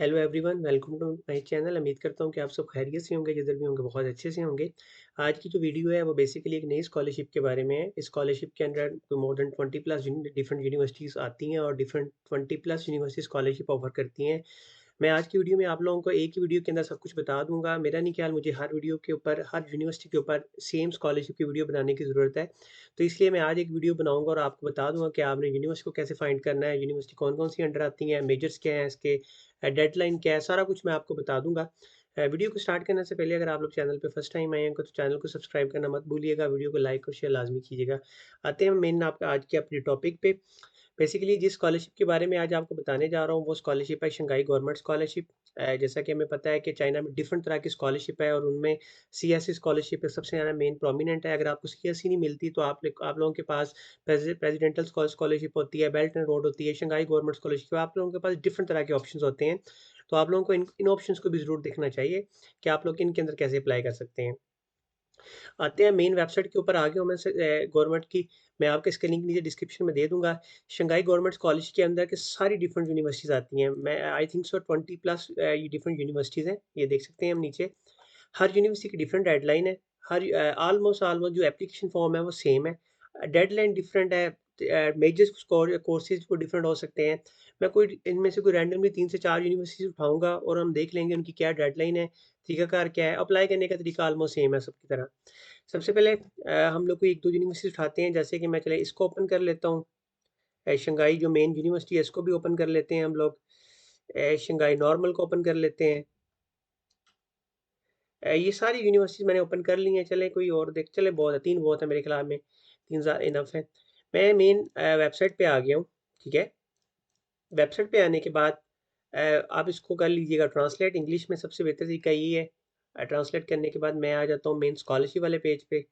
Hello everyone, welcome to my channel. उम्मीद करता हूँ कि आप सब खैरियत से होंगे, जिधर भी होंगे बहुत अच्छे से होंगे। आज की जो वीडियो है वो बेसिकली एक नई स्कॉलरशिप के बारे में है। इस स्कॉलरशिप के under more than 20 plus different universities आती हैं और different 20 plus university scholarship offer करती हैं। मैं आज की वीडियो में आप लोगों को एक ही वीडियो के अंदर सब कुछ बता दूंगा। मेरा नहीं ख्याल मुझे हर वीडियो के ऊपर, हर यूनिवर्सिटी के ऊपर सेम स्कॉलरशिप की वीडियो बनाने की ज़रूरत है। तो इसलिए मैं आज एक वीडियो बनाऊंगा और आपको बता दूंगा कि आपने यूनिवर्सिटी को कैसे फाइंड करना है, यूनिवर्सिटी कौन कौन सी अंडर आती हैं, मेजर्स क्या हैं इसके, डेडलाइन क्या है, सारा कुछ मैं आपको बता दूंगा। वीडियो को स्टार्ट करने से पहले अगर आप लोग चैनल पे फर्स्ट टाइम आए हैं तो चैनल को सब्सक्राइब करना मत भूलिएगा, वीडियो को लाइक और शेयर लाजमी कीजिएगा। आते हैं मेन आपका आज के अपने टॉपिक पे। बेसिकली जिस स्कॉलरशिप के बारे में आज आपको बताने जा रहा हूँ वो स्कॉलरशिप है शंघाई गवर्नमेंट स्कॉलरशिप। जैसा कि हमें पता है कि चाइना में डिफरेंट तरह की स्कॉलरशिप है और उनमें सीएससी स्कॉलरशिप सबसे ज़्यादा मेन प्रोमिनेंट है। अगर आपको सीएससी नहीं मिलती तो आप लोगों के पास प्रेसिडेंटल स्कॉलरशिप होती है, बेल्ट एंड रोड होती है, शंघाई गवर्नमेंट स्कॉलरशिप, आप लोगों के पास डिफरेंट तरह के ऑप्शन होते हैं। तो आप लोगों को इन ऑप्शंस को भी ज़रूर देखना चाहिए कि आप लोग इनके अंदर कैसे अप्लाई कर सकते हैं। आते हैं मेन वेबसाइट के ऊपर। आगे मैं गवर्नमेंट की, मैं आपको इसका लिंक नीचे डिस्क्रिप्शन में दे दूंगा। शंघाई गवर्नमेंट कॉलेज के अंदर के सारी डिफरेंट यूनिवर्सिटीज़ आती हैं। मैं आई थिंक सो 20 प्लस ये डिफरेंट यूनिवर्सिटीज़ हैं, ये देख सकते हैं हम नीचे। हर यूनिवर्सिटी की डिफरेंट डेडलाइन है। हर ऑलमोस्ट ऑलमोस्ट जो एप्लीकेशन फॉर्म है वो सेम है। डेडलाइन डिफरेंट है। मेजर्स कोर्सेज को डिफरेंट हो सकते हैं। मैं कोई इनमें से कोई रैंडमली 3 से 4 यूनिवर्सिटीज़ उठाऊँगा और हम देख लेंगे उनकी क्या डेडलाइन है, तरीकाकार क्या है। अप्लाई करने का तरीका ऑलमोस्ट सेम है सबकी तरह। सबसे पहले हम लोग कोई 1-2 यूनिवर्सिटी उठाते हैं, जैसे कि मैं चले इसको ओपन कर लेता हूँ। शंघाई जो मेन यूनिवर्सिटी है इसको भी ओपन कर लेते हैं हम लोग। शंघाई नॉर्मल को ओपन कर लेते हैं। ये सारी यूनिवर्सिटीज़ मैंने ओपन कर ली हैं। चलें कोई और देख चलें, बहुत है, 3 बहुत है मेरे ख़्याल में, 3 इनफ है। मैं मेन वेबसाइट पे आ गया हूँ, ठीक है? वेबसाइट पे आने के बाद आप इसको कर लीजिएगा ट्रांसलेट इंग्लिश में, सबसे बेहतर तरीका यही है। ट्रांसलेट करने के बाद मैं आ जाता हूँ मेन स्कॉलरशिप वाले पेज पे।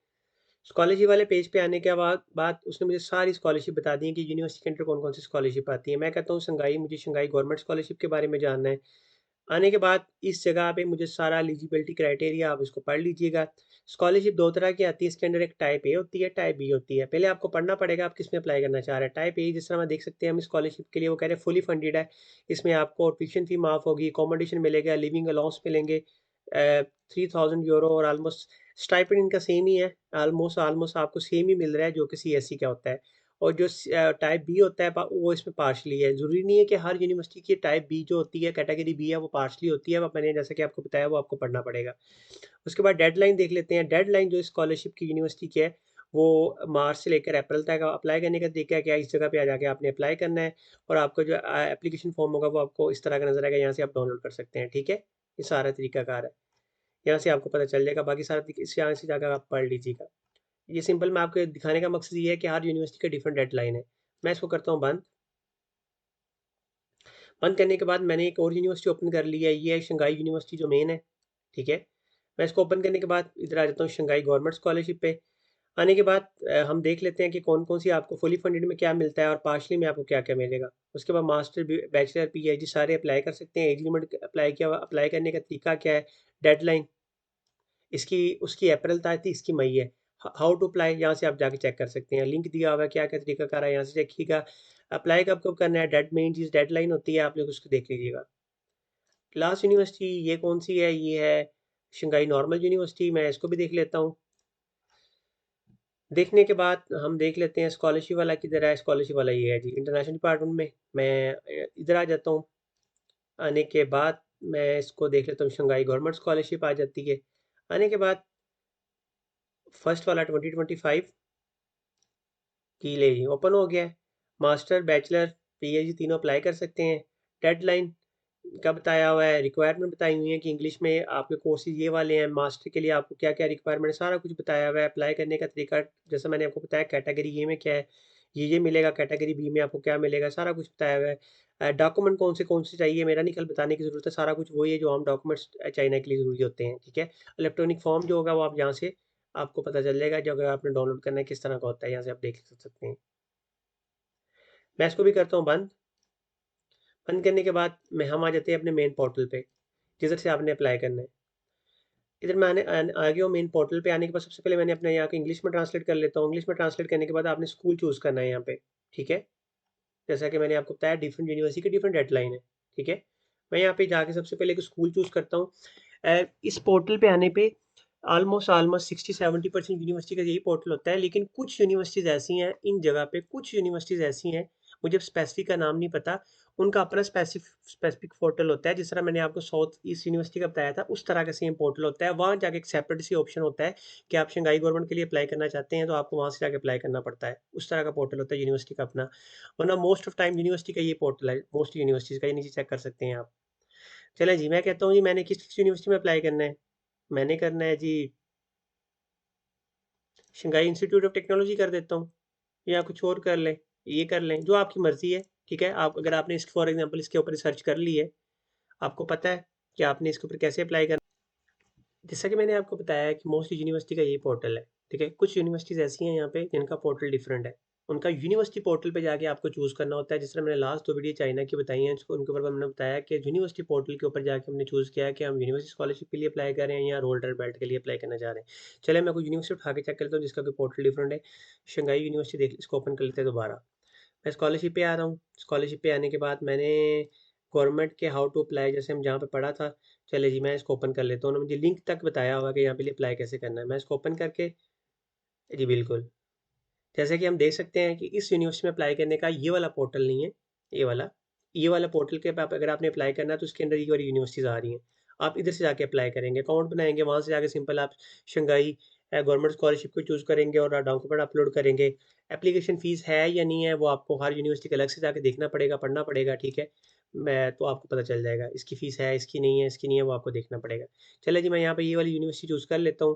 स्कॉलरशिप वाले पेज पे आने के बाद उसने मुझे सारी स्कॉलरशिप बता दी है कि यूनिवर्सिटी के अंडर कौन-कौन सी स्कॉलरशिप आती है। मैं कहता हूँ शंघाई, मुझे शंघाई गवर्नमेंट स्कॉलरशिप के बारे में जानना है। आने के बाद इस जगह पे मुझे सारा एलिजिबिलिटी क्राइटेरिया आप इसको पढ़ लीजिएगा। स्कॉलरशिप 2 तरह की आती है इसके अंदर, एक टाइप ए होती है, टाइप बी होती है। पहले आपको पढ़ना पड़ेगा आप किस में अप्लाई करना चाह रहे हैं। टाइप ए जिस तरह हम देख सकते हैं हम स्कॉलरशिप के लिए वो कह रहे हैं फुली फंडेड है। इसमें आपको ट्यूशन फी माफ़ होगी, अकोमोडेशन मिलेगा, लिविंग अलाउंस मिलेंगे 3000 यूरो और ऑलमोस्ट स्टाइपेंड इनका सेम ही है। ऑलमोस्ट ऑलमोस्ट आपको सेम ही मिल रहा है जो कि सीएससी का होता है। और जो टाइप बी होता है वो इसमें पार्शली है। ज़रूरी नहीं है कि हर यूनिवर्सिटी की टाइप बी जो होती है, कैटेगरी बी है, वो पार्शली होती है। वो मैंने जैसा कि आपको बताया वो आपको पढ़ना पड़ेगा। उसके बाद डेडलाइन देख लेते हैं। डेडलाइन जो स्कॉलरशिप की यूनिवर्सिटी की है वो मार्च से लेकर अप्रैल तक अप्लाई करने का तरीका है क्या, इस जगह पे आ जाके आपने अप्लाई करना है और आपका जो एप्लीकेशन फॉर्म होगा वो आपको इस तरह का नजर आएगा। यहाँ से आप डाउनलोड कर सकते हैं, ठीक है? ये सारा तरीकाकार है, यहाँ से आपको पता चल जाएगा। बाकी सारा इस यहाँ से जाकर आप पढ़ लीजिएगा। ये सिंपल मैं आपको दिखाने का मकसद ये है कि हर यूनिवर्सिटी का डिफरेंट डेडलाइन है। मैं इसको करता हूँ बंद। बंद करने के बाद मैंने एक और यूनिवर्सिटी ओपन कर ली है, ये है शंघाई यूनिवर्सिटी जो मेन है, ठीक है? मैं इसको ओपन करने के बाद इधर आ जाता हूँ शंघाई गवर्नमेंट स्कॉलरशिप पे। आने के बाद हम देख लेते हैं कि कौन-कौन सी आपको फुली फंडेड में क्या मिलता है और पार्शियली में आपको क्या-क्या मिलेगा। उसके बाद मास्टर, बैचलर, पीएचडी सारे अप्लाई कर सकते हैं। एज लिमिट अप्लाई करने का तरीका क्या है, डेडलाइन इसकी उसकी अप्रैल तक थी, इसकी मई है। हाउ टू अप्लाई यहाँ से आप जाके चेक कर सकते हैं। लिंक दिया हुआ है, क्या-क्या तरीकाकार है, यहाँ से देखिएगा। अप्लाई कब-कब करना है, मेन चीज़ डेडलाइन होती है, आप लोग उसको देख लीजिएगा। लास्ट यूनिवर्सिटी ये कौन-सी है, ये है शंघाई नॉर्मल यूनिवर्सिटी। मैं इसको भी देख लेता हूँ। देखने के बाद हम देख लेते हैं स्कॉलरशिप वाला किधर है। स्कॉलरशिप वाला ये है जी, इंटरनेशनल डिपार्टमेंट में। मैं इधर आ जाता हूँ। आने के बाद मैं इसको देख लेता हूँ, शंघाई गवर्नमेंट स्कॉलरशिप आ जाती है। आने के बाद फर्स्ट वाला 2025 की ले जी ओपन हो गया है। मास्टर, बैचलर, पीएचडी तीनों अप्लाई कर सकते हैं। डेडलाइन का बताया हुआ है, रिक्वायरमेंट बताई हुई है कि इंग्लिश में आपके कोर्सेज ये वाले हैं। मास्टर के लिए आपको क्या-क्या रिक्वायरमेंट है, सारा कुछ बताया हुआ है। अप्लाई करने का तरीका जैसा मैंने आपको बताया, कैटेगरी ए में क्या है, ये मिलेगा, कैटेगरी बी में आपको क्या मिलेगा, सारा कुछ बताया हुआ है। डॉक्यूमेंट कौन से चाहिए, मेरा नहीं ख्याल बताने की ज़रूरत है, सारा कुछ वही है जो आम डॉक्यूमेंट्स चाइना के लिए ज़रूरी होते हैं, ठीक है? इलेक्ट्रॉनिक फॉर्म जो होगा वो आप यहाँ से आपको पता चल जाएगा, जो अगर आपने डाउनलोड करना है किस तरह का होता है, यहाँ से आप देख सकते हैं। मैं इसको भी करता हूँ बंद। बंद करने के बाद हम आ जाते हैं अपने मेन पोर्टल पे, जिधर से आपने अप्लाई करना है। इधर मैं आ गया हूँ मेन पोर्टल पे। आने के बाद सबसे पहले मैंने अपने यहाँ के इंग्लिश में ट्रांसलेट कर लेता हूँ। इंग्लिश में ट्रांसलेट करने के बाद आपने स्कूल चूज़ करना है यहाँ पे, ठीक है? जैसा कि मैंने आपको बताया डिफरेंट यूनिवर्सिटी की डिफरेंट डेडलाइन है, ठीक है? मैं यहाँ पे जाके सबसे पहले एक स्कूल चूज़ करता हूँ। इस पोर्टल पे आने पे ऑलमोस्ट 60-70% यूनिवर्सिटी का यही पोर्टल होता है, लेकिन कुछ यूनिवर्सिटीज़ ऐसी हैं, इन जगह पे कुछ यूनिवर्सिटीज़ ऐसी हैं, मुझे स्पेसिफिक का नाम नहीं पता, उनका अपना स्पेसिफिक पोर्टल होता है। जिस तरह मैंने आपको साउथ ईस्ट यूनिवर्सिटी का बताया था, उस तरह का सेम पोर्टल होता है। वहाँ जाके एक सेपरेट सी ऑप्शन होता है कि आप शंघाई गवर्नमेंट के लिए अप्लाई करना चाहते हैं, तो आपको वहाँ से जाके अप्लाई करना पड़ता है। उस तरह का पोर्टल होता है यूनिवर्सिटी का अपना। वरना मोस्ट ऑफ टाइम यूनिवर्सिटी का ये पोर्टल है, मोस्ट यूनिवर्सिटीज़ का, ये नीचे चेक कर सकते हैं आप। चलें जी, मैं कहता हूँ जी मैंने किस यूनिवर्सिटी में अप्लाई करना है? मैंने करना है जी शंघाई इंस्टीट्यूट ऑफ टेक्नोलॉजी कर देता हूँ, या कुछ और कर लें, ये कर लें, जो आपकी मर्ज़ी है, ठीक है? आप अगर आपने इस फॉर एग्ज़ाम्पल इसके ऊपर रिसर्च कर ली है, आपको पता है कि आपने इसके ऊपर कैसे अप्लाई करना। जैसा कि मैंने आपको बताया कि मोस्टली यूनिवर्सिटी का यही पोर्टल है, ठीक है? कुछ यूनिवर्सिटीज़ ऐसी हैं यहाँ पे जिनका पोर्टल डिफरेंट है। उनका यूनिवर्सिटी पोर्टल पे जाके आपको चूज़ करना होता है। जिस तरह मैंने लास्ट 2 वीडियो चाइना की बताई हैं, उसको उनके ऊपर मैंने बताया कि यूनिवर्सिटी पोर्टल के ऊपर जाके हमने चूज़ किया है कि हम यूनिवर्सिटी स्कॉलरशिप के लिए अप्लाई कर रहे हैं या रोल्डर बेल्ट के लिए अप्लाई करना चाह रहे हैं। चलिए मैं कोई यूनिवर्सिटी उठा के चेक कर लेता हूँ जिसका कोई पोर्टल डिफरेंट है। शंघाई यूनिवर्सिटी देख इसको ओपन कर लेते हैं दोबारा। मैं स्कॉलरशिप पे आ रहा हूँ। स्कॉलरशिप पे आने के बाद मैंने गवर्नमेंट के हाउ टू अप्लाई जैसे हम जहाँ पे पढ़ा था, चलिए जी मैं इसको ओपन कर लेता हूँ। उन्होंने मुझे लिंक तक बताया होगा कि यहाँ पे अप्लाई कैसे करना है। मैं इसको ओपन करके जी बिल्कुल, जैसे कि हम देख सकते हैं कि इस यूनिवर्सिटी में अप्लाई करने का ये वाला पोर्टल नहीं है, ये वाला। ये वाला पोर्टल के आप अगर आपने अप्लाई करना है तो उसके अंदर ये वाली यूनिवर्सिटीज़ आ रही हैं। आप इधर से जाके अप्लाई करेंगे, अकाउंट बनाएँगे, वहाँ से जाके सिंपल आप शंघाई गवर्नमेंट स्कॉलरशिप को चूज़ करेंगे और डॉक्यूमेंट अपलोड करेंगे। एप्लीकेशन फ़ीस है या नहीं है वो आपको हर यूनिवर्सिटी का अलग से जाके देखना पड़ेगा, पढ़ना पड़ेगा, ठीक है? मैं तो आपको पता चल जाएगा, इसकी फ़ीस है, इसकी नहीं है, इसकी नहीं है, वो आपको देखना पड़ेगा। चलिए जी मैं यहाँ पे ये वाली यूनिवर्सिटी चूज़ कर लेता हूँ।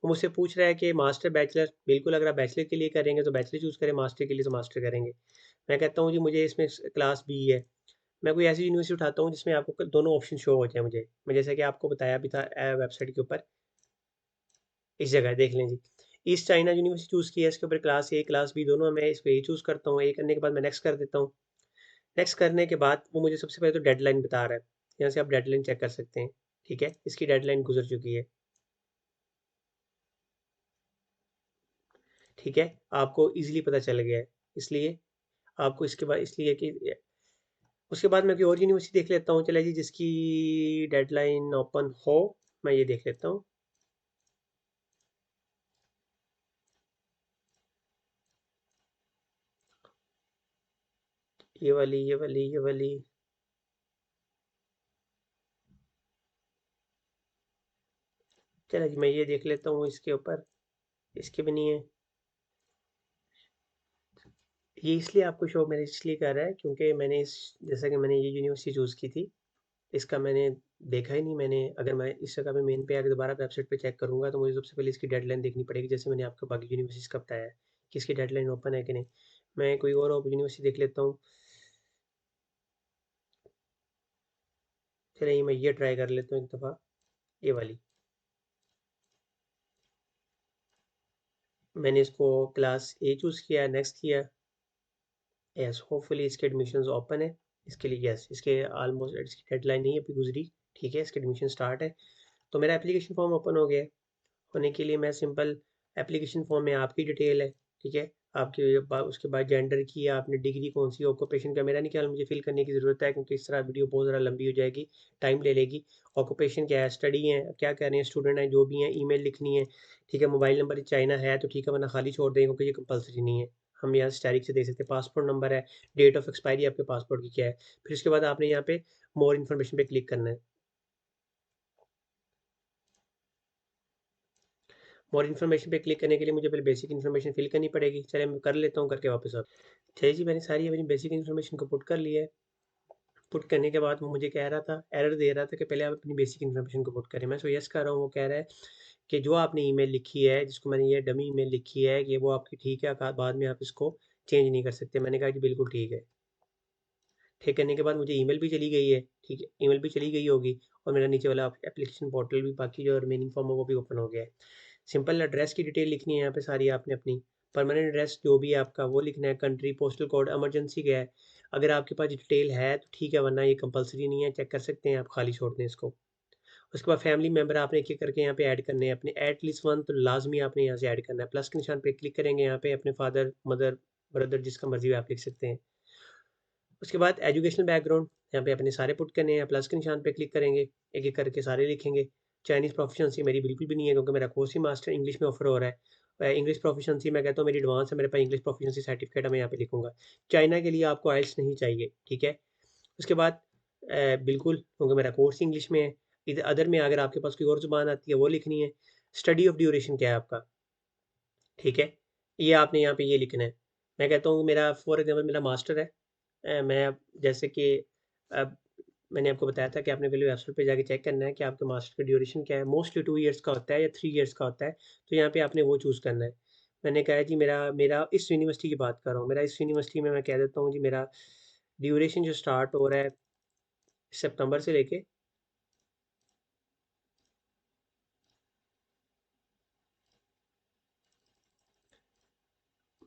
वो मुझसे पूछ रहा है कि मास्टर बैचलर, बिल्कुल अगर आप बैचलर के लिए करेंगे तो बैचलर चूज़ करें, मास्टर के लिए तो मास्टर करेंगे। मैं कहता हूँ जी मुझे इसमें क्लास बी है। मैं कोई ऐसी यूनिवर्सिटी उठाता हूँ जिसमें आपको दोनों ऑप्शन शो हो जाए मुझे। मैं जैसा कि आपको बताया भी था वेबसाइट के ऊपर, इस जगह देख लें जी। ईस्ट चाइना यूनिवर्सिटी चूज़ किया है, इसके ऊपर क्लास ए, क्लास बी दोनों है, मैं इसको ए चूज़ करता हूँ। ए करने के बाद मैं नेक्स्ट कर देता हूँ। नेक्स्ट करने के बाद वो मुझे सबसे पहले तो डेडलाइन बता रहा है। यहाँ से आप डेडलाइन चेक कर सकते हैं, ठीक है? इसकी डेडलाइन गुज़र चुकी है, ठीक है? आपको ईज़िली पता चल गया है। इसलिए आपको इसके बाद इसलिए कि उसके बाद मैं कोई और यूनिवर्सिटी देख लेता हूँ, चलिए जी जिसकी डेडलाइन ओपन हो, मैं ये देख लेता हूँ। ये वाली। चलिए जी मैं ये देख लेता हूँ इसके ऊपर, इसकी भी नहीं है। ये इसलिए आपको शो मेरे इसलिए कर रहा है क्योंकि मैंने इस जैसा कि मैंने ये यूनिवर्सिटी चूज़ की थी, इसका मैंने देखा ही नहीं। मैंने अगर मैं इस जगह पे मेन पे आके दोबारा वेबसाइट पे चेक करूँगा तो मुझे सबसे पहले इसकी डेडलाइन देखनी पड़ेगी, जैसे मैंने आपको बाकी यूनिवर्सिटीज़ का बताया है कि इसकी डेडलाइन ओपन है कि नहीं। मैं कोई और यूनिवर्सिटी देख लेता हूँ। चलिए मैं ये ट्राई कर लेता हूँ एक दफ़ा, ये वाली। मैंने इसको क्लास ए चूज़ किया, नेक्स्ट किया। यस, होपफुली इसके एडमिशंस ओपन है। इसके लिए यस, इसके ऑलमोस्ट इसकी डेडलाइन नहीं अभी गुज़री, ठीक है? इसके एडमिशन स्टार्ट है। तो मेरा एप्लीकेशन फॉर्म ओपन हो गया है। होने के लिए मैं सिंपल एप्लीकेशन फॉर्म में आपकी डिटेल है, ठीक है? आपके उसके बाद जेंडर की है, आपने डिग्री कौन सी, ऑक्यूपेशन का मेरा नहीं ख्याल मुझे फिल करने की ज़रूरत है क्योंकि इस तरह वीडियो बहुत ज़्यादा लंबी हो जाएगी, टाइम ले लेगी। ऑक्यूपेशन क्या है, स्टडी है, क्या कर रहे हैं, स्टूडेंट हैं, जो भी हैं, ईमेल लिखनी है, ठीक है? मोबाइल नंबर चाइना है तो ठीक है, वरना खाली छोड़ दें क्योंकि ये कंपल्सरी नहीं है। हम यहाँ से तारीख से दे सकते हैं। पासपोर्ट नंबर है, डेट ऑफ एक्सपायरी आपके पासपोर्ट की क्या है। फिर उसके बाद आपने यहाँ पे मोर इन्फॉर्मेशन पे क्लिक करना है। मोर इन्फॉर्मेशन पे क्लिक करने के लिए मुझे पहले बेसिक इन्फॉर्मेशन फिल करनी पड़ेगी। चलिए मैं कर लेता हूँ, करके वापस आ। चलिए जी मैंने सारी अपनी बेसिक इन्फॉर्मेशन को पुट कर लिया है। पुट करने के बाद वो मुझे कह रहा था, एरर दे रहा था कि पहले आप अपनी बेसिक इन्फॉर्मेशन को पुट करें। मैं इसको यस कर रहा हूँ, वो कह रहा है कि जो आपने ईमेल लिखी है, जिसको मैंने ये डमी ईमेल लिखी है, कि वो आपकी ठीक है, बाद में आप इसको चेंज नहीं कर सकते। मैंने कहा कि बिल्कुल ठीक है। ठीक करने के बाद मुझे ईमेल भी चली गई है, ठीक है, ईमेल भी चली गई होगी और मेरा नीचे वाला एप्लीकेशन पोर्टल भी, बाकी जो रिमेनिंग फॉर्म है वो भी ओपन हो गया है। सिंपल एड्रेस की डिटेल लिखनी है यहाँ पे सारी आपने अपनी, परमानेंट एड्रेस जो भी है आपका वो लिखना है, कंट्री, पोस्टल कोड, इमरजेंसी क्या है। अगर आपके पास डिटेल है तो ठीक है, वरना ये कंपलसरी नहीं है, चेक कर सकते हैं आप, खाली छोड़ दें इसको। उसके बाद फैमिली मेंबर आपने एक एक करके यहाँ पे ऐड करने हैं अपने, एटलीस्ट वन तो लाजमी आपने यहाँ से ऐड करना है। प्लस के निशान पे क्लिक करेंगे, यहाँ पे अपने फादर, मदर, ब्रदर जिसका मर्जी हो आप लिख सकते हैं। उसके बाद एजुकेशनल बैकग्राउंड यहाँ पे अपने सारे पुट करने हैं, प्लस के निशान पे क्लिक करेंगे, एक-एक करके सारे लिखेंगे। चाइनीज़ प्रोफिशिएंसी मेरी बिल्कुल भी नहीं है क्योंकि मेरा कोर्स ही मास्टर इंग्लिश में ऑफर हो रहा है। इंग्लिश प्रोफिशिएंसी मैं कहता हूँ मेरी एडवांस है, मेरे पास इंग्लिश प्रोफिशिएंसी सर्टिफिकेट है, मैं यहाँ पे लिखूँगा। चाइना के लिए आपको आइल्स नहीं चाहिए, ठीक है? उसके बाद बिल्कुल क्योंकि मेरा कोर्स इंग्लिश में है। इधर अदर में अगर आपके पास कोई और ज़ुबान आती है वो लिखनी है। स्टडी ऑफ ड्यूरेशन क्या है आपका, ठीक है? ये आपने यहाँ पे ये लिखना है। मैं कहता हूँ मेरा फॉर एग्ज़ाम्पल मेरा मास्टर है। मैं अब जैसे कि अब मैंने आपको बताया था कि आपने पहले वेबसाइट पे जाके चेक करना है कि आपके मास्टर का ड्यूरेशन क्या है। मोस्टली 2 इयर्स का होता है या 3 इयर्स का होता है, तो यहाँ पे आपने वो चूज़ करना है। मैंने कहा जी मेरा मेरा इस यूनिवर्सिटी की बात कर रहा हूँ। मेरा इस यूनिवर्सिटी में मैं कह देता हूँ जी मेरा ड्यूरेशन जो स्टार्ट हो रहा है सितंबर से लेके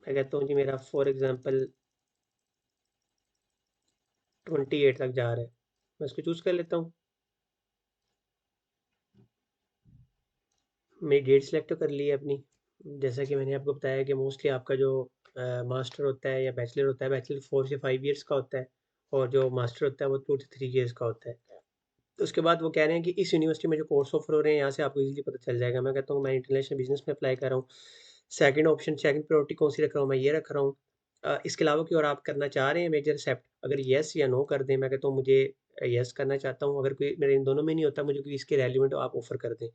मैं कहता हूँ जी मेरा फॉर एग्ज़ाम्पल 28 तक जा रहा है। मैं इसको चूज़ कर लेता हूँ। मेरी डेट सेलेक्ट तो कर ली है अपनी। जैसा कि मैंने आपको बताया कि मोस्टली आपका जो मास्टर होता है या बैचलर होता है, बैचलर 4 से 5 इयर्स का होता है और जो मास्टर होता है वो 2 से 3 इयर्स का होता है। तो उसके बाद वो कह रहे हैं कि इस यूनिवर्सिटी में जो कोर्स ऑफर हो रहे हैं यहाँ से आपको ईज़िली पता चल जाएगा। मैं कहता हूँ मैं इंटरनेशनल बिज़नेस में अप्लाई कर रहा हूँ। सेकंड ऑप्शन सेकंड प्रायोरिटी कौन-सी रख रहा हूँ, मैं ये रख रहा हूँ। इसके अलावा कोई और आप करना चाह रहे हैं मेजर एक्सेप्ट? अगर येस या नो कर दें, मैं कहता हूँ मुझे येस करना चाहता हूँ। अगर कोई मेरे इन दोनों में नहीं होता, मुझे कोई इसके रेलेवेंट आप ऑफ़र कर दें।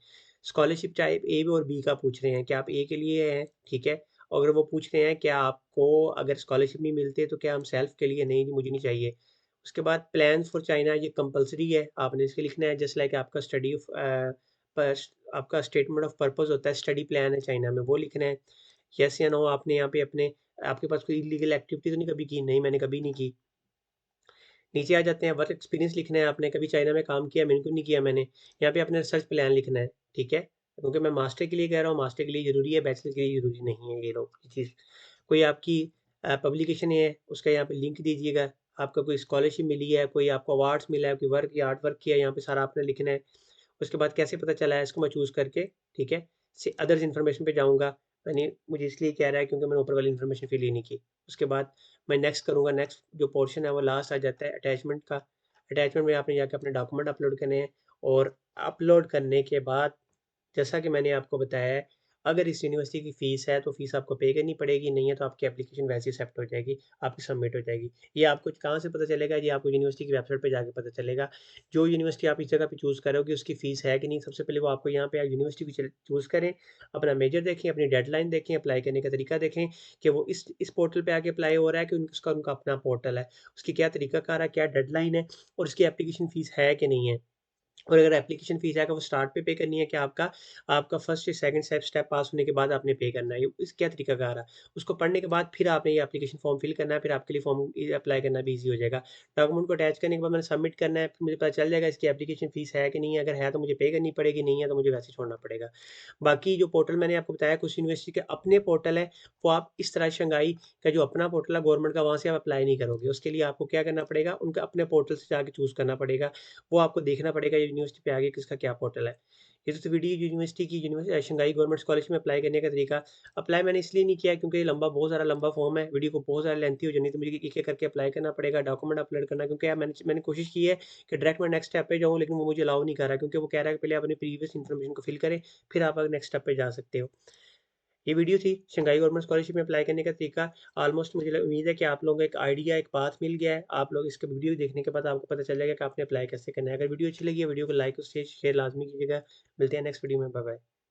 स्कॉलरशिप चाहे ए और बी का पूछ रहे हैं, क्या आप ए के लिए हैं? ठीक है। और अगर वो पूछ रहे हैं क्या आपको अगर स्कॉलरशिप नहीं मिलती तो क्या हम सेल्फ के लिए नहीं, मुझे नहीं चाहिए। उसके बाद प्लान्स फॉर चाइना ये कंपल्सरी है, आपने इसके लिखना है जस्ट लाइक आपका स्टडी ऑफ आपका स्टेटमेंट ऑफ पर्पस होता है, स्टडी प्लान है चाइना में, वो लिखना है। येस या नो आपने यहाँ पे अपने आपके पास कोई इल्लीगल एक्टिविटी तो नहीं कभी की? नहीं, मैंने कभी नहीं की। नीचे आ जाते हैं, वर्क एक्सपीरियंस लिखना है आपने, कभी चाइना में काम किया? बिल्कुल नहीं किया मैंने। यहाँ पे अपना रिसर्च प्लान लिखना है, ठीक है? क्योंकि मैं मास्टर के लिए कह रहा हूँ, मास्टर के लिए ज़रूरी है, बैचलर के लिए ज़रूरी नहीं है ये लोग ये चीज़। कोई आपकी पब्लिकेशन है, उसका यहाँ पे लिंक दीजिएगा। आपका कोई स्कॉलरशिप मिली है, कोई आपको अवार्ड्स मिला है, कोई वर्क या आर्ट वर्क किया है, यहाँ पे सारा आपने लिखना है। उसके बाद कैसे पता चला है इसको मैं चूज़ करके, ठीक है? से अदर्स इन्फॉर्मेशन पे जाऊँगा। मैंने मुझे इसलिए कह रहा है क्योंकि मैंने ऊपर वाली इन्फॉर्मेशन फिल ही नहीं की। उसके बाद मैं नेक्स्ट करूँगा, नेक्स्ट जो पोर्शन है वो लास्ट आ जाता है अटैचमेंट का। अटैचमेंट में आपने जाके अपने डॉक्यूमेंट अपलोड करने हैं और अपलोड करने के बाद जैसा कि मैंने आपको बताया है, अगर इस यूनिवर्सिटी की फ़ीस है, तो फ़ीस आपको पे करनी पड़ेगी, नहीं है तो आपकी एप्लीकेशन वैसे ही एक्सेप्ट हो जाएगी, आपकी सबमिट हो जाएगी। ये आपको कहाँ से पता चलेगा? ये आपको यूनिवर्सिटी की वेबसाइट पे जाके पता चलेगा। जो यूनिवर्सिटी आप इस जगह पे चूज़ करोगे, उसकी फ़ीस है कि नहीं, सबसे पहले वो आपको यहाँ पे यूनिवर्सिटी की चूज़ करें, अपना मेजर देखें, अपनी डेडलाइन देखें, अप्लाई करने का तरीका देखें कि वो इस पोर्टल पे आके अप्लाई हो रहा है कि उसका उनका अपना पोर्टल है। उसकी क्या तरीकाकार है, क्या डेडलाइन है और उसकी एप्लीकेशन फ़ीस है कि नहीं है। और अगर एप्लीकेशन फ़ीस है, अगर वो स्टार्ट पे पे करनी है क्या आपका आपका फर्स्ट या सेकंड स्टेप पास होने के बाद आपने पे करना है। ये इस क्या तरीका कार है। उसको पढ़ने के बाद फिर आपने ये एप्लीकेशन फ़ॉर्म फिल करना है, फिर आपके लिए फ़ॉर्म अप्लाई करना भी ईज़ी हो जाएगा। डॉक्यूमेंट को अटैच करने के बाद मैंने सबमिट करना है, फिर मुझे पता चल जाएगा इसकी एप्लीकेशन फ़ीस है कि नहीं है। अगर है तो मुझे पे करनी पड़ेगी, नहीं है तो मुझे वैसे ही छोड़ना पड़ेगा। बाकी जो पोर्टल मैंने आपको बताया कुछ यूनिवर्सिटी के अपने पोर्टल है, वो आप इस तरह शंघाई का जो अपना पोर्टल है गवर्नमेंट का वहाँ से आप अप्लाई नहीं करोगे। उसके लिए आपको क्या करना पड़ेगा, उनके अपने पोर्टल से जाके चूज़ करना पड़ेगा। वो आपको देखना पड़ेगा यूनिवर्सिटी पे आगे किसका क्या पोर्टल है। ये तो वीडियो यूनिवर्सिटी की शंघाई गवर्नमेंट स्कॉलरशिप में अप्लाई करने का तरीका। अप्लाई मैंने इसलिए नहीं किया क्योंकि ये लंबा बहुत सारा लंबा फॉर्म है, वीडियो को बहुत ज़्यादा लेंथी हो जानी तो मुझे एक-एक करके अप्लाई करना पड़ेगा, डॉक्यूमेंट अपलोड करना क्योंकि यार मैंने कोशिश की है कि डायरेक्ट मैं नेक्स्ट स्टेप पे जाऊँ लेकिन वो मुझे अलाउ नहीं कर रहा क्योंकि वो कह रहा है कि पहले अपनी प्रीवियस इन्फॉर्मेशन को फिल करें, फिर आप नेक्स्ट स्टेप पे जा सकते हो। ये वीडियो थी शंघाई गवर्नमेंट स्कॉलरशिप में अप्लाई करने का तरीका। ऑलमोस्ट मुझे उम्मीद है कि आप लोगों को एक आइडिया, एक पाथ मिल गया है। आप लोग इसका वीडियो देखने के बाद आपको पता चल जाएगा कि आपने अप्लाई कैसे करना है। अगर वीडियो अच्छी लगी है, वीडियो को लाइक और शेयर लाज़मी कीजिएगा। मिलते हैं नेक्स्ट वीडियो में। Bye bye.